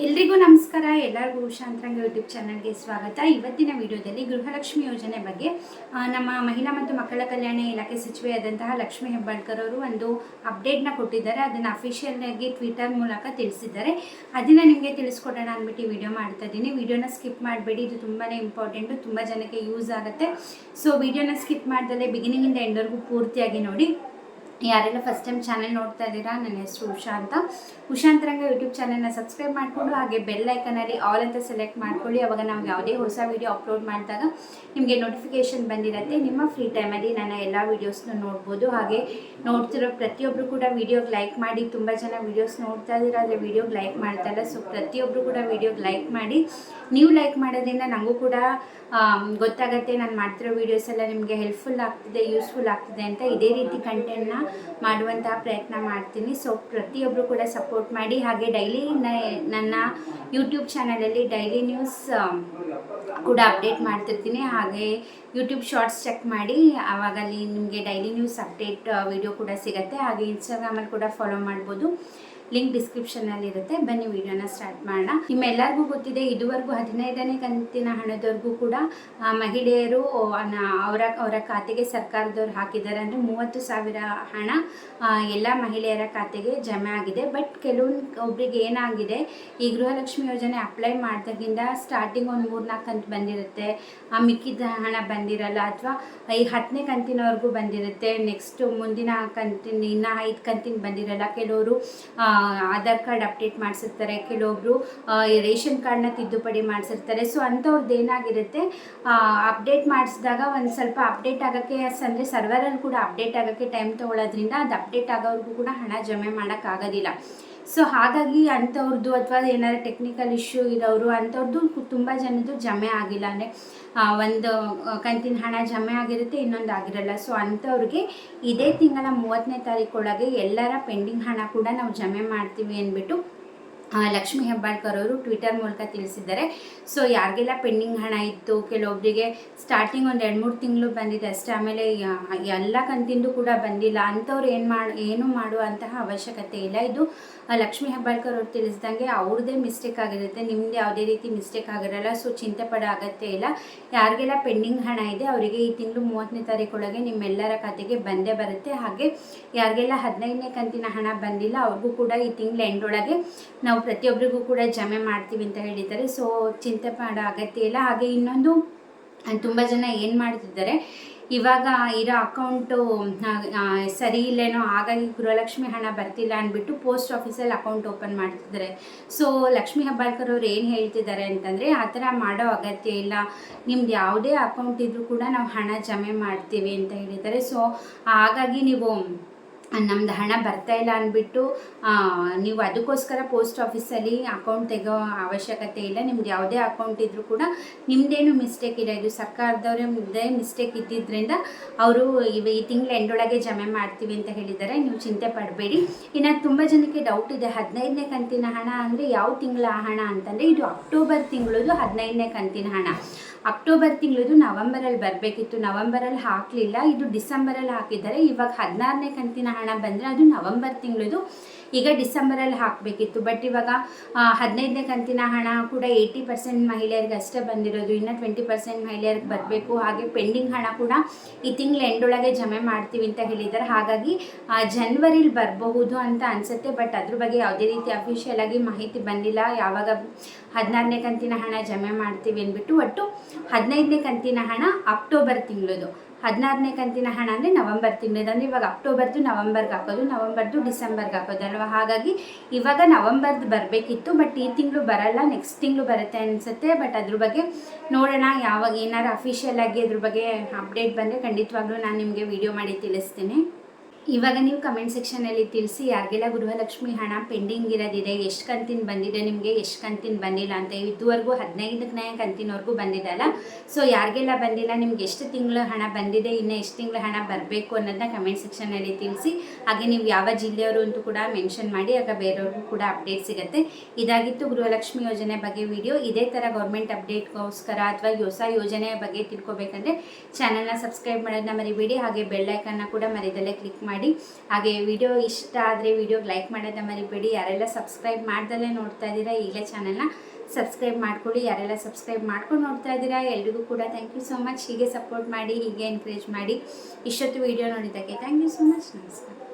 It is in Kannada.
ಎಲ್ರಿಗೂ ನಮಸ್ಕಾರ. ಎಲ್ಲರಿಗೂ ಉಷಾಂತರಂಗ ಯೂಟ್ಯೂಬ್ ಚಾನಲ್ಗೆ ಸ್ವಾಗತ. ಇವತ್ತಿನ ವಿಡಿಯೋದಲ್ಲಿ ಗೃಹಲಕ್ಷ್ಮಿ ಯೋಜನೆ ಬಗ್ಗೆ ನಮ್ಮ ಮಹಿಳಾ ಮತ್ತು ಮಕ್ಕಳ ಕಲ್ಯಾಣ ಇಲಾಖೆ ಸಚಿವೆಯಾದಂತಹ ಲಕ್ಷ್ಮಿ ಹೆಬ್ಬಾಳ್ಕರ್ ಅವರು ಒಂದು ಅಪ್ಡೇಟ್ನ ಕೊಟ್ಟಿದ್ದಾರೆ. ಅದನ್ನು ಅಫಿಷಿಯಲ್ ಆಗಿ ಟ್ವಿಟರ್ ಮೂಲಕ ತಿಳಿಸಿದ್ದಾರೆ. ಅದನ್ನು ನಿಮಗೆ ತಿಳಿಸ್ಕೊಡೋಣ ಅಂದ್ಬಿಟ್ಟು ವಿಡಿಯೋ ಮಾಡ್ತಾ ಇದ್ದೀನಿ. ವಿಡಿಯೋನ ಸ್ಕಿಪ್ ಮಾಡಬೇಡಿ, ಇದು ತುಂಬಾ ಇಂಪಾರ್ಟೆಂಟು, ತುಂಬ ಜನಕ್ಕೆ ಯೂಸ್ ಆಗುತ್ತೆ. ಸೊ ವಿಡಿಯೋನ ಸ್ಕಿಪ್ ಮಾಡ್ದಲೇ ಬಿಗಿನಿಂಗಿಂದ ಎಂಡ್ವರೆಗೂ ಪೂರ್ತಿಯಾಗಿ ನೋಡಿ. ಯಾರೆಲ್ಲ ಫಸ್ಟ್ ಟೈಮ್ ಚಾನಲ್ ನೋಡ್ತಾ ಇದ್ದೀರಾ, ನನ್ನ ಹೆಸರು ಉಷಾ ಅಂತ. ಉಷಾಂತರಂಗ ಯೂಟ್ಯೂಬ್ ಚಾನಲ್ನ ಸಬ್ಸ್ಕ್ರೈಬ್ ಮಾಡಿಕೊಂಡು ಹಾಗೆ ಬೆಲ್ ಐಕನಲ್ಲಿ ಆಲ್ ಅಂತ ಸೆಲೆಕ್ಟ್ ಮಾಡ್ಕೊಳ್ಳಿ. ಅವಾಗ ನಾವು ಯಾವುದೇ ಹೊಸ ವೀಡಿಯೋ ಅಪ್ಲೋಡ್ ಮಾಡಿದಾಗ ನಿಮಗೆ ನೋಟಿಫಿಕೇಷನ್ ಬಂದಿರುತ್ತೆ. ನಿಮ್ಮ ಫ್ರೀ ಟೈಮಲ್ಲಿ ನನ್ನ ಎಲ್ಲ ವೀಡಿಯೋಸ್ನ ನೋಡ್ಬೋದು. ಹಾಗೆ ನೋಡ್ತಿರೋ ಪ್ರತಿಯೊಬ್ಬರು ಕೂಡ ವೀಡಿಯೋಗೆ ಲೈಕ್ ಮಾಡಿ. ತುಂಬ ಜನ ವೀಡಿಯೋಸ್ ನೋಡ್ತಾ ಇದ್ದೀರಾ, ಆದರೆ ವೀಡಿಯೋಗೆ ಲೈಕ್ ಮಾಡ್ತಾ ಇಲ್ಲ. ಸೊ ಪ್ರತಿಯೊಬ್ಬರು ಕೂಡ ವೀಡಿಯೋಗೆ ಲೈಕ್ ಮಾಡಿ. ನೀವು ಲೈಕ್ ಮಾಡೋದ್ರಿಂದ ನನಗೂ ಕೂಡ ಗೊತ್ತಾಗುತ್ತೆ ನಾನು ಮಾಡ್ತಿರೋ ವೀಡಿಯೋಸ್ ಎಲ್ಲ ನಿಮಗೆ ಹೆಲ್ಪ್ಫುಲ್ ಆಗ್ತಿದೆ, ಯೂಸ್ಫುಲ್ ಆಗ್ತಿದೆ ಅಂತ. ಇದೇ ರೀತಿ ಕಂಟೆಂಟ್ನ ಮಾಡುವಂತಹ ಪ್ರಯತ್ನ ಮಾಡ್ತೀನಿ. ಸೊ ಪ್ರತಿಯೊಬ್ಬರು ಕೂಡ ಸಪೋರ್ಟ್ ಮಾಡಿ. ಹಾಗೆ ಡೈಲಿ ನನ್ನ ಯೂಟ್ಯೂಬ್ ಚಾನಲಲ್ಲಿ ಡೈಲಿ ನ್ಯೂಸ್ ಕೂಡ ಅಪ್ಡೇಟ್ ಮಾಡ್ತಿರ್ತೀನಿ. ಹಾಗೆ ಯೂಟ್ಯೂಬ್ ಶಾರ್ಟ್ಸ್ ಚೆಕ್ ಮಾಡಿ, ಆವಾಗಲ್ಲಿ ನಿಮಗೆ ಡೈಲಿ ನ್ಯೂಸ್ ಅಪ್ಡೇಟ್ ವಿಡಿಯೋ ಕೂಡ ಸಿಗುತ್ತೆ. ಹಾಗೆ ಇನ್ಸ್ಟಾಗ್ರಾಮಲ್ಲಿ ಕೂಡ ಫಾಲೋ ಮಾಡ್ಬೋದು, ಲಿಂಕ್ ಡಿಸ್ಕ್ರಿಪ್ಷನಲ್ಲಿ ಇರುತ್ತೆ. ಬನ್ನಿ ವಿಡಿಯೋನ ಸ್ಟಾರ್ಟ್ ಮಾಡೋಣ. ನಿಮ್ಮೆಲ್ಲರಿಗೂ ಗೊತ್ತಿದೆ, ಇದುವರೆಗೂ 15ನೇ ಕಂತಿನ ಹಣದವರೆಗೂ ಕೂಡ ಮಹಿಳೆಯರು ಅವರ ಖಾತೆಗೆ ಸರ್ಕಾರದವ್ರು ಹಾಕಿದ್ದಾರೆ. ಅಂದರೆ 30,000 ಹಣ ಎಲ್ಲ ಮಹಿಳೆಯರ ಖಾತೆಗೆ ಜಮೆ ಆಗಿದೆ. ಬಟ್ ಒಬ್ರಿಗೆ ಏನಾಗಿದೆ, ಈ ಗೃಹಲಕ್ಷ್ಮಿ ಯೋಜನೆ ಅಪ್ಲೈ ಮಾಡಿದಾಗಿಂದ ಸ್ಟಾರ್ಟಿಂಗ್ ಒಂದು 3-4 ಕಂತು ಬಂದಿರುತ್ತೆ, ಮಿಕ್ಕಿದ ಹಣ ಬಂದಿರಲ್ಲ, ಅಥವಾ ಈ 10ನೇ ಕಂತಿನವರೆಗೂ ಬಂದಿರುತ್ತೆ. ನೆಕ್ಸ್ಟ್ ಮುಂದಿನ ಕಂತಿನ ಇನ್ನು 5 ಕಂತಿನ ಬಂದಿರಲ್ಲ. ಕೆಲವರು ಆಧಾರ್ ಕಾರ್ಡ್ ಅಪ್ಡೇಟ್ ಮಾಡಿಸಿರ್ತಾರೆ, ಕೆಲವೊಬ್ಬರು ರೇಷನ್ ಕಾರ್ಡ್ನ ತಿದ್ದುಪಡಿ ಮಾಡಿಸಿರ್ತಾರೆ. ಸೊ ಅಂಥವ್ರದ್ದು ಏನಾಗಿರುತ್ತೆ, ಅಪ್ಡೇಟ್ ಮಾಡಿಸಿದಾಗ ಒಂದು ಸ್ವಲ್ಪ ಅಪ್ಡೇಟ್ ಆಗೋಕ್ಕೆ, ಅಂದರೆ ಸರ್ವರಲ್ಲಿ ಕೂಡ ಅಪ್ಡೇಟ್ ಆಗೋಕ್ಕೆ ಟೈಮ್ ತೊಗೊಳ್ಳೋದ್ರಿಂದ ಅದು ಅಪ್ಡೇಟ್ ಆಗೋವ್ರಿಗೂ ಕೂಡ ಹಣ ಜಮೆ ಮಾಡೋಕ್ಕಾಗೋದಿಲ್ಲ. ಸೊ ಹಾಗಾಗಿ ಅಂಥವ್ರದ್ದು, ಅಥವಾ ಏನಾದ್ರು ಟೆಕ್ನಿಕಲ್ ಇಶ್ಯೂ ಇರೋರು ಅಂಥವ್ರದ್ದು ತುಂಬ ಜನದ್ದು ಜಮೆ ಆಗಿಲ್ಲ. ಅಂದರೆ ಒಂದು ಕಂತಿನ ಹಣ ಜಮೆ ಆಗಿರುತ್ತೆ, ಇನ್ನೊಂದು ಆಗಿರಲ್ಲ. ಸೊ ಅಂಥವ್ರಿಗೆ ಇದೇ ತಿಂಗಳ 30ನೇ ತಾರೀಕೊಳಗೆ ಎಲ್ಲರ ಪೆಂಡಿಂಗ್ ಹಣ ಕೂಡ ನಾವು ಜಮೆ ಮಾಡ್ತೀವಿ ಅಂದ್ಬಿಟ್ಟು ಲಕ್ಷ್ಮಿ ಹೆಬ್ಬಾಳ್ಕರ್ ಅವರು ಟ್ವಿಟರ್ ಮೂಲಕ ತಿಳಿಸಿದ್ದಾರೆ. ಸೊ ಯಾರಿಗೆಲ್ಲ ಪೆಂಡಿಂಗ್ ಹಣ ಇತ್ತು, ಕೆಲವೊಬ್ಬರಿಗೆ ಸ್ಟಾರ್ಟಿಂಗ್ ಒಂದು 2-3 ತಿಂಗಳು ಬಂದಿದೆ ಅಷ್ಟೇ, ಆಮೇಲೆ ಎಲ್ಲ ಕಂತಿಂದು ಕೂಡ ಬಂದಿಲ್ಲ, ಅಂಥವ್ರು ಏನು ಮಾಡುವಂತಹ ಅವಶ್ಯಕತೆ ಇಲ್ಲ. ಇದು ಲಕ್ಷ್ಮಿ ಹೆಬ್ಬಾಳ್ಕರ್ ಅವರು ತಿಳಿಸಿದಂಗೆ ಅವ್ರದ್ದೇ ಮಿಸ್ಟೇಕ್ ಆಗಿರುತ್ತೆ, ನಿಮ್ಮದು ಯಾವುದೇ ರೀತಿ ಮಿಸ್ಟೇಕ್ ಆಗಿರಲ್ಲ. ಸೊ ಚಿಂತೆ ಪಡೋ ಅಗತ್ಯ ಇಲ್ಲ. ಯಾರಿಗೆಲ್ಲ ಪೆಂಡಿಂಗ್ ಹಣ ಇದೆ ಅವರಿಗೆ ಈ ತಿಂಗಳು 30ನೇ ತಾರೀಕೊಳಗೆ ನಿಮ್ಮೆಲ್ಲರ ಖಾತೆಗೆ ಬಂದೇ ಬರುತ್ತೆ. ಹಾಗೆ ಯಾರಿಗೆಲ್ಲ 15ನೇ ಕಂತಿನ ಹಣ ಬಂದಿಲ್ಲ ಅವ್ರಿಗೂ ಕೂಡ ಈ ತಿಂಗಳು ಎಂಡೊಳಗೆ ನಾವು ಪ್ರತಿಯೊಬ್ಬರಿಗೂ ಕೂಡ ಜಮೆ ಮಾಡ್ತೀವಿ ಅಂತ ಹೇಳಿದ್ದಾರೆ. ಸೊ ಚಿಂತೆ ಮಾಡೋ ಅಗತ್ಯ ಇಲ್ಲ. ಹಾಗೆ ಇನ್ನೊಂದು, ತುಂಬ ಜನ ಏನು ಮಾಡ್ತಿದ್ದಾರೆ, ಇವಾಗ ಇರೋ ಅಕೌಂಟು ಸರಿ ಇಲ್ಲೇನೋ, ಹಾಗಾಗಿ ಗೃಹಲಕ್ಷ್ಮಿ ಹಣ ಬರ್ತಿಲ್ಲ ಅಂದ್ಬಿಟ್ಟು ಪೋಸ್ಟ್ ಆಫೀಸಲ್ಲಿ ಅಕೌಂಟ್ ಓಪನ್ ಮಾಡ್ತಿದ್ದಾರೆ. ಸೊ ಲಕ್ಷ್ಮಿ ಹೆಬ್ಬಾಳ್ಕರ್ ಅವ್ರು ಏನು ಹೇಳ್ತಿದ್ದಾರೆ ಅಂತಂದರೆ, ಆ ಥರ ಮಾಡೋ ಅಗತ್ಯ ಇಲ್ಲ, ನಿಮ್ದು ಯಾವುದೇ ಅಕೌಂಟ್ ಇದ್ದರೂ ಕೂಡ ನಾವು ಹಣ ಜಮೆ ಮಾಡ್ತೀವಿ ಅಂತ ಹೇಳಿದ್ದಾರೆ. ಸೊ ಹಾಗಾಗಿ ನೀವು ನಮ್ಮದು ಹಣ ಬರ್ತಾ ಇಲ್ಲ ಅಂದ್ಬಿಟ್ಟು ನೀವು ಅದಕ್ಕೋಸ್ಕರ ಪೋಸ್ಟ್ ಆಫೀಸಲ್ಲಿ ಅಕೌಂಟ್ ತೆಗೋ ಅವಶ್ಯಕತೆ ಇಲ್ಲ. ನಿಮ್ದು ಯಾವುದೇ ಅಕೌಂಟ್ ಇದ್ದರೂ ಕೂಡ ನಿಮ್ಮದೇನು ಮಿಸ್ಟೇಕ್ ಇಲ್ಲ, ಇದು ಸರ್ಕಾರದವರೇ ಮಿಸ್ಟೇಕ್ ಇದ್ದಿದ್ದರಿಂದ ಅವರು ಈ ತಿಂಗಳ ಎಂಡೊಳಗೆ ಜಮೆ ಮಾಡ್ತೀವಿ ಅಂತ ಹೇಳಿದ್ದಾರೆ. ನೀವು ಚಿಂತೆ ಪಡಬೇಡಿ. ಇನ್ನು ತುಂಬ ಜನಕ್ಕೆ ಡೌಟ್ ಇದೆ, 15ನೇ ಕಂತಿನ ಹಣ ಅಂದರೆ ಯಾವ ತಿಂಗಳ ಹಣ ಅಂತಂದರೆ, ಇದು ಅಕ್ಟೋಬರ್ ತಿಂಗಳದು 15ನೇ ಕಂತಿನ ಹಣ. ಅಕ್ಟೋಬರ್ ತಿಂಗಳದು ನವಂಬರಲ್ಲಿ ಬರಬೇಕಿತ್ತು, ನವಂಬರಲ್ಲಿ ಹಾಕಲಿಲ್ಲ, ಇದು ಡಿಸೆಂಬರಲ್ಲಿ ಹಾಕಿದ್ದಾರೆ. ಇವಾಗ 16ನೇ ಕಂತಿನ ಹಣ ಬಂದರೆ ಅದು ನವಂಬರ್ ತಿಂಗಳದು, ಈಗ ಡಿಸೆಂಬರಲ್ಲಿ ಹಾಕಬೇಕಿತ್ತು. ಬಟ್ ಇವಾಗ 15ನೇ ಕಂತಿನ ಹಣ ಕೂಡ 80% ಮಹಿಳೆಯರಿಗೆ ಅಷ್ಟೇ ಬಂದಿರೋದು, ಇನ್ನು 20% ಮಹಿಳೆಯರಿಗೆ ಬರಬೇಕು. ಹಾಗೆ ಪೆಂಡಿಂಗ್ ಹಣ ಕೂಡ ಈ ತಿಂಗಳ ಎಂಡೊಳಗೆ ಜಮೆ ಮಾಡ್ತೀವಿ ಅಂತ ಹೇಳಿದ್ದಾರೆ. ಹಾಗಾಗಿ ಜನವರಿಲಿ ಬರಬಹುದು ಅಂತ ಅನಿಸುತ್ತೆ. ಬಟ್ ಅದ್ರ ಬಗ್ಗೆ ಯಾವುದೇ ರೀತಿ ಅಫಿಷಿಯಲ್ ಆಗಿ ಮಾಹಿತಿ ಬಂದಿಲ್ಲ, ಯಾವಾಗ 16ನೇ ಕಂತಿನ ಹಣ ಜಮೆ ಮಾಡ್ತೀವಿ ಅಂದ್ಬಿಟ್ಟು. ಒಟ್ಟು 15ನೇ ಕಂತಿನ ಹಣ ಅಕ್ಟೋಬರ್ ತಿಂಗಳದು, 16ನೇ ಕಂತಿನ ಹಣ ಅಂದರೆ ನವಂಬರ್ ತಿಂಗಳದು. ಅಂದರೆ ಇವಾಗ ಅಕ್ಟೋಬರ್ದು ನವಂಬರ್ಗೆ ಹಾಕೋದು, ನವಂಬರ್ದು ಡಿಸೆಂಬರ್ಗೆ ಹಾಕೋದಲ್ವ. ಹಾಗಾಗಿ ಇವಾಗ ನವಂಬರ್ದು ಬರಬೇಕಿತ್ತು, ಬಟ್ ಈ ತಿಂಗಳು ಬರಲ್ಲ, ನೆಕ್ಸ್ಟ್ ತಿಂಗಳು ಬರುತ್ತೆ ಅನಿಸುತ್ತೆ. ಬಟ್ ಅದ್ರ ಬಗ್ಗೆ ನೋಡೋಣ, ಯಾವಾಗ ಏನಾರು ಅಫಿಷಿಯಲ್ ಆಗಿ ಅದ್ರ ಬಗ್ಗೆ ಅಪ್ಡೇಟ್ ಬಂದರೆ ಖಂಡಿತವಾಗ್ಲೂ ನಾನು ನಿಮಗೆ ವಿಡಿಯೋ ಮಾಡಿ ತಿಳಿಸ್ತೀನಿ. ಇವಾಗ ನೀವು ಕಮೆಂಟ್ ಸೆಕ್ಷನಲ್ಲಿ ತಿಳಿಸಿ, ಯಾರಿಗೆಲ್ಲ ಗೃಹಲಕ್ಷ್ಮಿ ಹಣ ಪೆಂಡಿಂಗ್ ಇರೋದಿದೆ, ಎಷ್ಟು ಕಂತಿನ ಬಂದಿದೆ, ನಿಮಗೆ ಎಷ್ಟು ಕಂತಿನ ಬಂದಿಲ್ಲ ಅಂತ. ಇದುವರೆಗೂ 15ನೇ ಕಂತಿನವರೆಗೂ ಬಂದಿದ್ದಲ್ಲ. ಸೊ ಯಾರಿಗೆಲ್ಲ ಬಂದಿಲ್ಲ, ನಿಮ್ಗೆ ಎಷ್ಟು ತಿಂಗಳು ಹಣ ಬಂದಿದೆ, ಇನ್ನು ಎಷ್ಟು ತಿಂಗಳು ಹಣ ಬರಬೇಕು ಅನ್ನೋದನ್ನ ಕಮೆಂಟ್ ಸೆಕ್ಷನಲ್ಲಿ ತಿಳಿಸಿ. ಹಾಗೆ ನೀವು ಯಾವ ಜಿಲ್ಲೆಯವರು ಅಂತೂ ಕೂಡ ಮೆನ್ಷನ್ ಮಾಡಿ, ಆಗ ಬೇರೆಯವ್ರಿಗೂ ಕೂಡ ಅಪ್ಡೇಟ್ ಸಿಗುತ್ತೆ. ಇದಾಗಿತ್ತು ಗೃಹಲಕ್ಷ್ಮಿ ಯೋಜನೆ ಬಗ್ಗೆ ವಿಡಿಯೋ. ಇದೇ ಥರ ಗೌರ್ಮೆಂಟ್ ಅಪ್ಡೇಟ್ಗೋಸ್ಕರ ಅಥವಾ ಹೊಸ ಯೋಜನೆಯ ಬಗ್ಗೆ ತಿಳ್ಕೊಬೇಕಂದ್ರೆ ಚಾನಲ್ನ ಸಬ್ಸ್ಕ್ರೈಬ್ ಮಾಡೋದನ್ನ ಮರಿಬೇಡಿ. ಹಾಗೆ ಬೆಲ್ ಐಕನ್ನ ಕೂಡ ಮರಿದಲ್ಲೇ ಕ್ಲಿಕ್ ಮಾಡಿ. ಹಾಗೆ ವಿಡಿಯೋ ಇಷ್ಟ ಆದರೆ ವಿಡಿಯೋಗೆ ಲೈಕ್ ಮಾಡೋದನ್ನ ಮರಿಬೇಡಿ. ಯಾರೆಲ್ಲ ಸಬ್ಸ್ಕ್ರೈಬ್ ಮಾಡ್ದಲ್ಲೇ ನೋಡ್ತಾ ಇದ್ದೀರಾ ಈಗಲೇ ಚಾನಲ್ನ ಸಬ್ಸ್ಕ್ರೈಬ್ ಮಾಡ್ಕೊಳ್ಳಿ. ಯಾರೆಲ್ಲ ಸಬ್ಸ್ಕ್ರೈಬ್ ಮಾಡ್ಕೊಂಡು ನೋಡ್ತಾ ಇದ್ದೀರಾ ಎಲ್ರಿಗೂ ಕೂಡ ಥ್ಯಾಂಕ್ ಯು ಸೋ ಮಚ್. ಹೀಗೆ ಸಪೋರ್ಟ್ ಮಾಡಿ, ಹೀಗೆ ಎನ್ಕರೇಜ್ ಮಾಡಿ. ಇಷ್ಟೊತ್ತು ವಿಡಿಯೋ ನೋಡಿದ್ದಕ್ಕೆ ಥ್ಯಾಂಕ್ ಯು ಸೋ ಮಚ್. ನಮಸ್ಕಾರ.